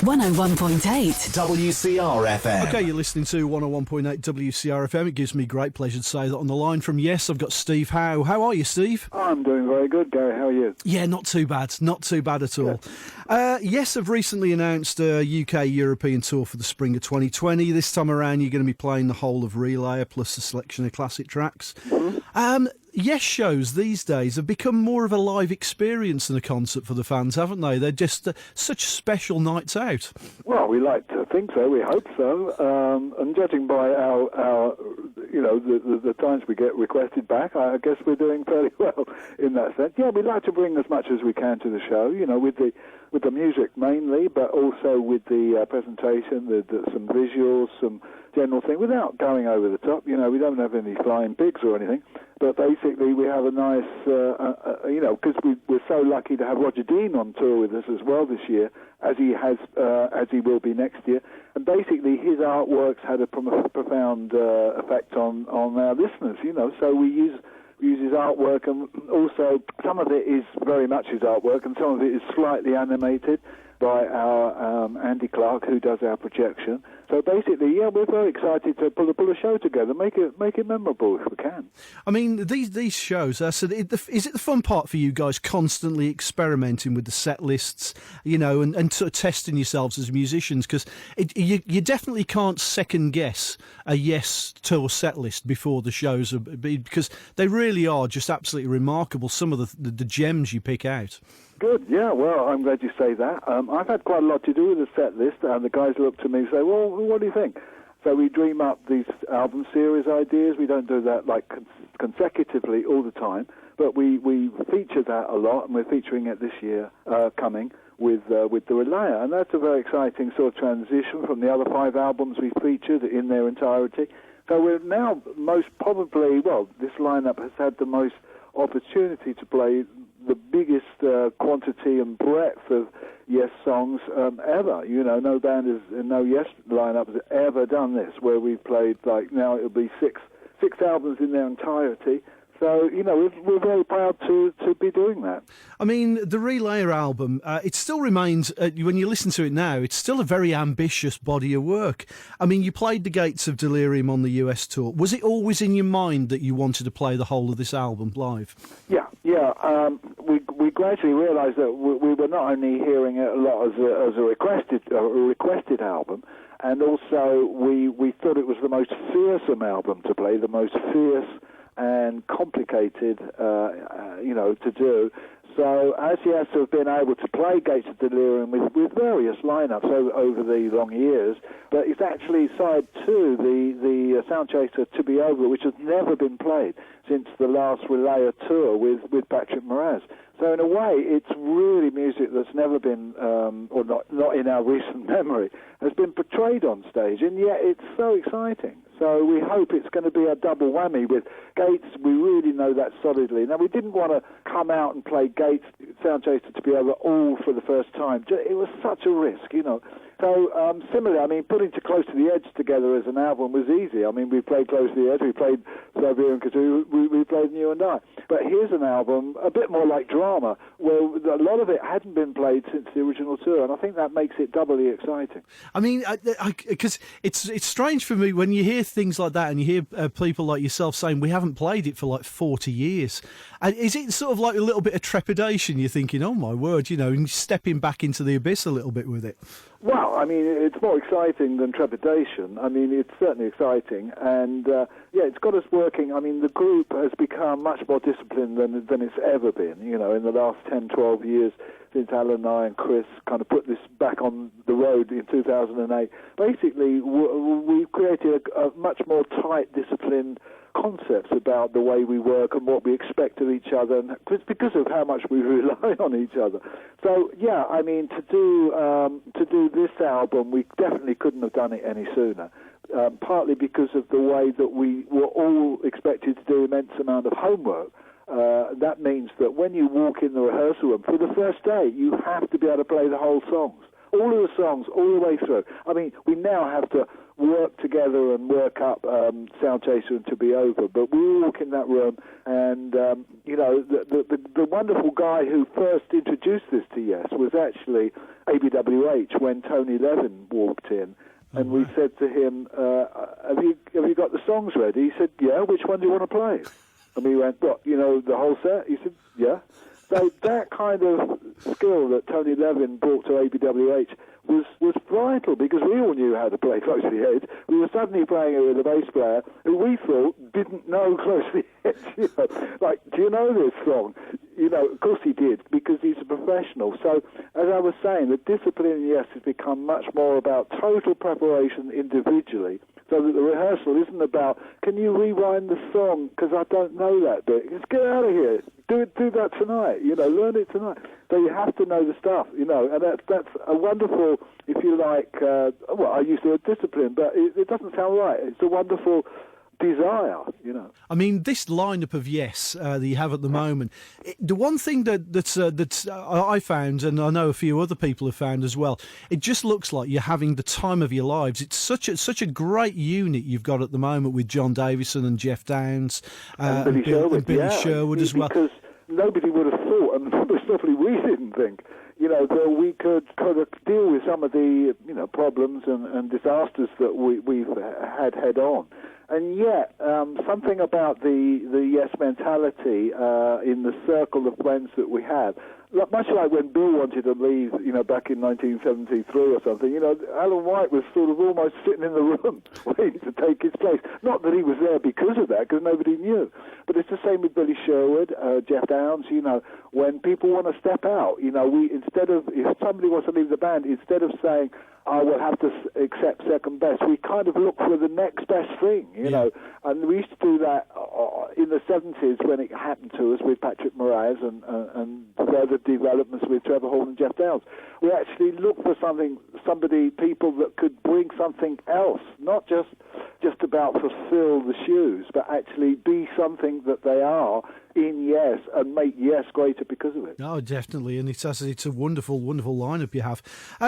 101.8 WCR FM. Okay, you're listening to 101.8 WCR FM. It gives me great pleasure to say that on the line from Yes, I've got Steve Howe. How are you, Steve? I'm doing very good, Gary. How are you? Yeah, not too bad. Not too bad at all. Yes, I've recently announced a UK European tour for the spring of 2020. This time around, you're going to be playing the whole of Relayer plus a selection of classic tracks. Mm-hmm. Yes shows these days have become more of a live experience than a concert for the fans, haven't they? They're just such special nights out. Well, we like to think so. We hope so. And judging by our the times we get requested back, I guess we're doing fairly well in that sense. Yeah, we like to bring as much as we can to the show. You know, with the music mainly, but also with the presentation, some visuals, some general thing, without going over the top. You know, we don't have any flying pigs or anything, but basically we have a nice, because we're so lucky to have Roger Dean on tour with us as well this year, as he will be next year. And basically his artwork's had a profound effect on our listeners, you know, so we use his artwork, and also some of it is very much his artwork, and some of it is slightly animated by our Andy Clark, who does our projection. So basically, yeah, we're very excited to pull a show together, make it memorable if we can. I mean, these shows. Is it the fun part for you guys, constantly experimenting with the set lists, you know, and sort of testing yourselves as musicians? Because you definitely can't second guess a Yes tour set list before the shows, because they really are just absolutely remarkable. Some of the gems you pick out. Good, yeah, well, I'm glad you say that. I've had quite a lot to do with the set list, and the guys look to me and say, well, what do you think? So we dream up these album series ideas. We don't do that like consecutively all the time, but we feature that a lot, and we're featuring it this year coming with the Relayer, and that's a very exciting sort of transition from the other 5 albums we featured in their entirety. So we're now most probably, well, this lineup has had the most opportunity to play the biggest quantity and breadth of Yes songs ever. You know, no Yes lineup has ever done this, where we've played, like, now it'll be six albums in their entirety. So, you know, we're very proud to be doing that. I mean, the Relayer album, it still remains, when you listen to it now, it's still a very ambitious body of work. I mean, you played the Gates of Delirium on the US tour. Was it always in your mind that you wanted to play the whole of this album live? Yeah. We gradually realised that we were not only hearing it a lot as a requested album, and also we thought it was the most fearsome album to play, the most fierce and complicated, to do. So as Yes have been able to play Gates of Delirium with various lineups over the long years, but it's actually side 2, the Sound Chaser To Be Over, which has never been played since the last Relayer tour with Patrick Moraz. So in a way, it's really music that's never been, or not in our recent memory, has been portrayed on stage, and yet it's so exciting. So we hope it's going to be a double whammy with Gates. We really know that solidly. Now, we didn't want to come out and play Gates, Sound Chaser To Be Over all for the first time. It was such a risk, you know. So similarly, I mean, putting Close to the Edge together as an album was easy. I mean, we played Close to the Edge, we played Siberian Kazoo, we played You and I. But here's an album a bit more like Drama, where a lot of it hadn't been played since the original tour, and I think that makes it doubly exciting. I mean, because it's strange for me when you hear things like that, and you hear people like yourself saying we haven't played it for like 40 years. Is it sort of like a little bit of trepidation? You're thinking, oh my word, you know, and stepping back into the abyss a little bit with it. Well, I mean, it's more exciting than trepidation. I mean, it's certainly exciting, and it's got us working. I mean, the group has become much more disciplined than it's ever been, you know, in the last 10, 12 years since Alan and I and Chris kind of put this back on the road in 2008. Basically, we've created a much more tight, disciplined concepts about the way we work and what we expect of each other, and it's because of how much we rely on each other. So yeah, I mean, to do this album, we definitely couldn't have done it any sooner. Partly because of the way that we were all expected to do an immense amount of homework. That means that when you walk in the rehearsal room for the first day, you have to be able to play the whole songs. All of the songs, all the way through. I mean, we now have to work together and work up Sound Chaser and To Be Over, but we walk in that room, and the wonderful guy who first introduced this to Yes was actually ABWH when Tony Levin walked in. And we said to him, have you got the songs ready? He said, yeah, which one do you want to play? And we went, what, the whole set? He said, yeah. So that kind of skill that Tony Levin brought to ABWH was vital, because we all knew how to play Closely Hedge. We were suddenly playing it with a bass player who we thought didn't know Closely Hedge. Like, do you know this song? Of course he did, because he's a professional. So, as I was saying, the discipline, yes, has become much more about total preparation individually, so that the rehearsal isn't about, can you rewind the song, because I don't know that bit. Just get out of here. Do that tonight. Learn it tonight. So you have to know the stuff, and that's a wonderful, if you like, I use the word discipline, but it doesn't sound right. It's a wonderful desire. I mean, this lineup of Yes that you have at the moment, the one thing that I found, and I know a few other people have found as well, it just looks like you're having the time of your lives. It's such a great unit you've got at the moment with John Davison and Jeff Downs and Billy Sherwood as well. Because nobody would have thought, and certainly we didn't think, that we could kind of deal with some of the problems and disasters that we've had head on. And yet, something about the Yes mentality in the circle of friends that we have, much like when Bill wanted to leave, back in 1973 or something, Alan White was sort of almost sitting in the room waiting to take his place. Not that he was there because of that, because nobody knew. But it's the same with Billy Sherwood, Jeff Downs, when people want to step out, if somebody wants to leave the band, instead of saying, we'll have to accept second best, we kind of look for the next best thing, and we used to do that in the 70s when it happened to us with Patrick Moraz and further developments with Trevor Hall and Jeff Downs. We actually looked for people that could bring something else, not just about fulfill the shoes, but actually be something that they are in Yes and make Yes greater because of it. Oh, definitely, and it's a wonderful, wonderful lineup you have.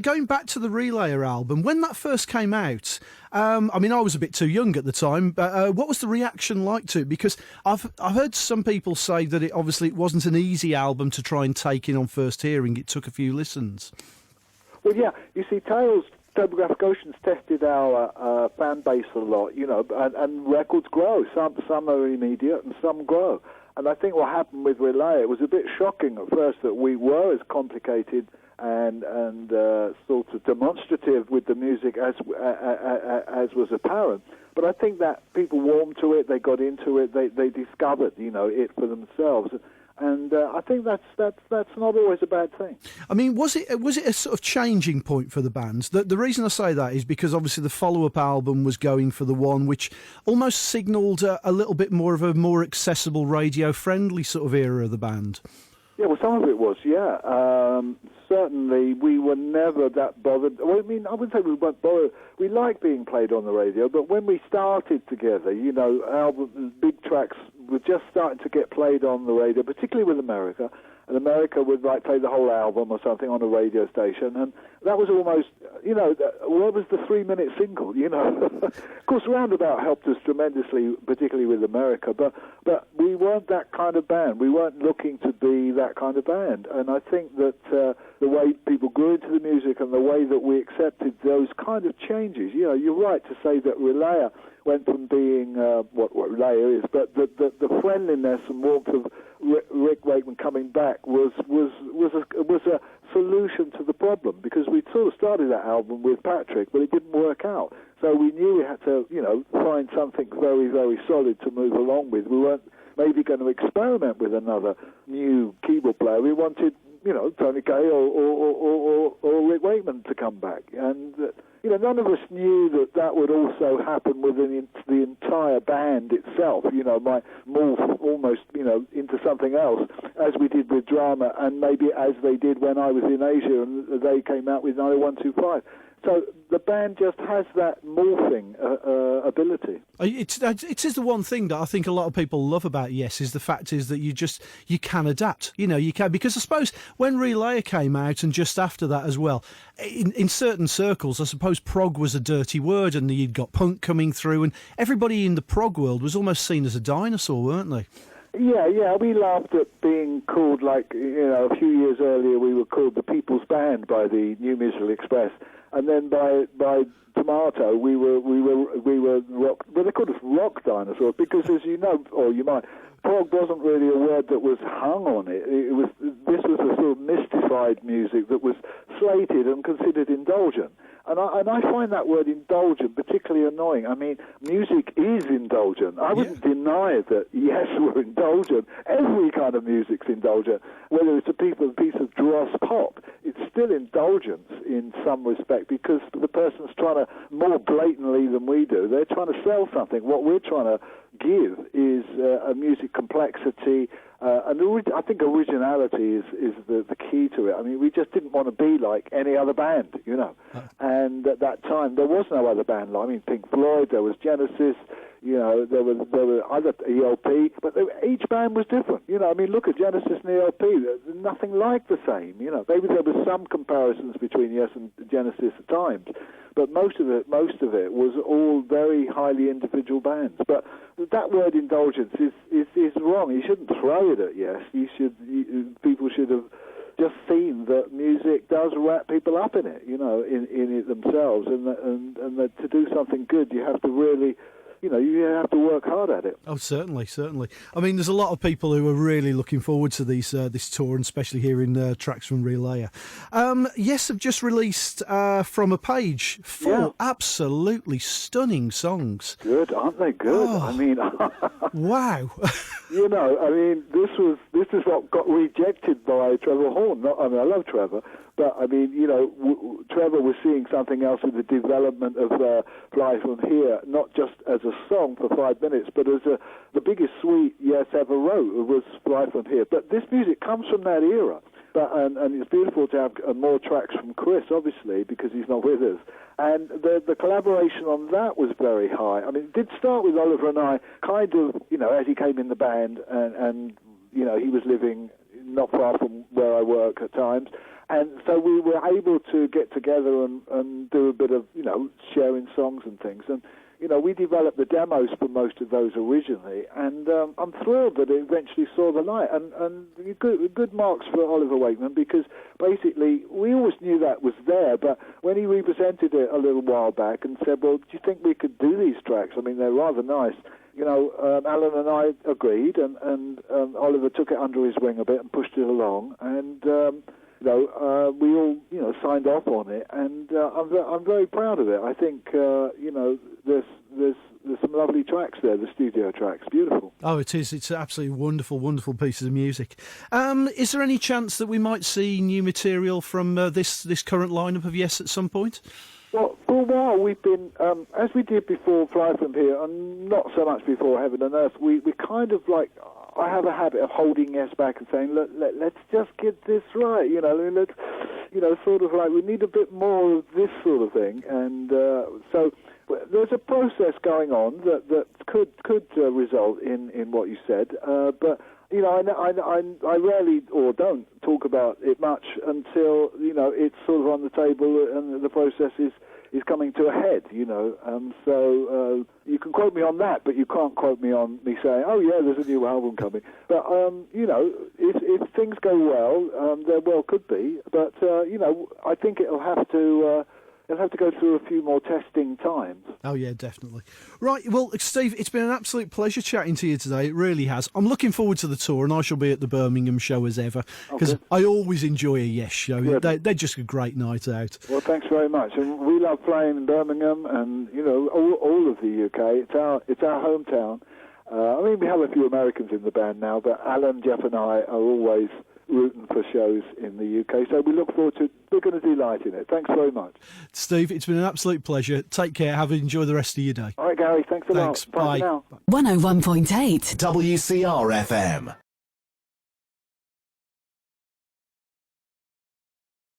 Going back to the Relayer album, when that first came out, I was a bit too young at the time, but what was the reaction like to it? Because I've heard some people say that it wasn't an easy album to try and take in on first hearing. It took a few listens. Well, yeah, you see, Tales Topographic Oceans tested our fan base a lot, and records grow. Some are immediate and some grow. And I think what happened with Relay, it was a bit shocking at first that we were as complicated and sort of demonstrative with the music as was apparent. But I think that people warmed to it, they got into it, they discovered, it for themselves. And I think that's not always a bad thing. I mean, was it a sort of changing point for the band? The reason I say that is because obviously the follow-up album was going for the one which almost signalled a little bit more of a more accessible, radio-friendly sort of era of the band. Yeah, well, some of it was, yeah. Certainly, we were never that bothered. Well, I wouldn't say we weren't bothered. We liked being played on the radio, but when we started together, albums, big tracks were just starting to get played on the radio, particularly with America. And America would play the whole album or something on a radio station, and that was almost, where was the 3-minute single, Of course, Roundabout helped us tremendously, particularly with America, but we weren't that kind of band. We weren't looking to be that kind of band, and I think that the way people grew into the music and the way that we accepted those kind of changes, you're right to say that Relayer went from being what Relayer is, but the friendliness and warmth of Rick Wakeman coming back was a solution to the problem, because we sort of started that album with Patrick, but it didn't work out. So we knew we had to, find something very, very solid to move along with. We weren't maybe going to experiment with another new keyboard player. We wanted, Tony Kaye or Rick Wakeman to come back, and none of us knew that would also happen within the entire band itself, might morph almost, into something else, as we did with Drama, and maybe as they did when I was in Asia and they came out with 90125. So the band just has that morphing ability. It is the one thing that I think a lot of people love about Yes, is the fact is that you can adapt. You can, because I suppose when Relayer came out and just after that as well, in certain circles, I suppose prog was a dirty word, and you'd got punk coming through, and everybody in the prog world was almost seen as a dinosaur, weren't they? Yeah, we laughed at being called, like, a few years earlier we were called the People's Band by the New Musical Express, and then by Tomato we were rock, well, they called us rock dinosaurs, because, as you know, or you might, prog wasn't really a word that was hung on it. This was a sort of mystified music that was slated and considered indulgent. And I find that word indulgent particularly annoying. I mean, music is indulgent. I wouldn't deny that, yes, we're indulgent. Every kind of music's indulgent. Whether it's a piece of dross pop, it's still indulgence in some respect, because the person's trying to, more blatantly than we do, they're trying to sell something. What we're trying to give is a music complexity, and I think originality is the key to it. I mean, we just didn't want to be like any other band, And at that time, there was no other band. I mean, Pink Floyd, there was Genesis, there were other ELP, but each band was different. I mean, look at Genesis and ELP; they're nothing like the same. Maybe there was some comparisons between Yes and Genesis at times, but most of it was all very highly individual bands. But that word indulgence is wrong. You shouldn't throw it at Yes. People should have just seen that music does wrap people up in it, in it themselves, and that to do something good, you have to really, you have to work hard at it. Oh, certainly. I mean, there's a lot of people who are really looking forward to this tour, and especially hearing tracks from Relaya. Yes, have just released From a Page 4 absolutely stunning songs. Good, aren't they? Good. Oh, I mean, wow. I mean, this is what got rejected by Trevor Horn. I love Trevor, but I mean, Trevor was seeing something else in the development of Fly From Here, not just as a song for 5 minutes, but as the biggest suite Yes ever wrote was Fly From Here. But this music comes from that era. But and it's beautiful to have more tracks from Chris, obviously, because he's not with us. And the collaboration on that was very high. I mean, it did start with Oliver and I, kind of, as he came in the band, and he was living not far from where I work at times. And so we were able to get together and do a bit of, sharing songs and things. And, we developed the demos for most of those originally, and I'm thrilled that it eventually saw the light. And good marks for Oliver Wakeman, because basically we always knew that was there, but when he represented it a little while back and said, well, do you think we could do these tracks? I mean, they're rather nice. Alan and I agreed, and Oliver took it under his wing a bit and pushed it along, and we all, signed off on it, and I'm very proud of it. I think, there's some lovely tracks there, the studio tracks, beautiful. Oh, it is. It's absolutely wonderful, wonderful pieces of music. Is there any chance that we might see new material from this current lineup of Yes at some point? Well, for a while we've been, as we did before Fly From Here, and not so much before Heaven and Earth, we kind of like, I have a habit of holding Yes back and saying, look, let's just get this right, let's, sort of like, we need a bit more of this sort of thing. And so there's a process going on that could result in what you said, but I rarely or don't talk about it much until it's sort of on the table and the process is coming to a head. So you can quote me on that, but you can't quote me on me saying, oh yeah, there's a new album coming. But if things go well, there well could be. But I think it'll have to go through a few more testing times. Oh, yeah, definitely. Right, well, Steve, it's been an absolute pleasure chatting to you today. It really has. I'm looking forward to the tour, and I shall be at the Birmingham show as ever, because I always enjoy a Yes show. They're just a great night out. Well, thanks very much. And we love playing in Birmingham and, all of the UK. It's our hometown. We have a few Americans in the band now, but Alan, Jeff and I are always rooting for shows in the UK, so we look forward to it. We're going to delight in it. Thanks very much. Steve, it's been an absolute pleasure. Take care. Enjoy the rest of your day. All right, Gary, thanks a lot. Bye. Bye for now. 101.8 WCR FM.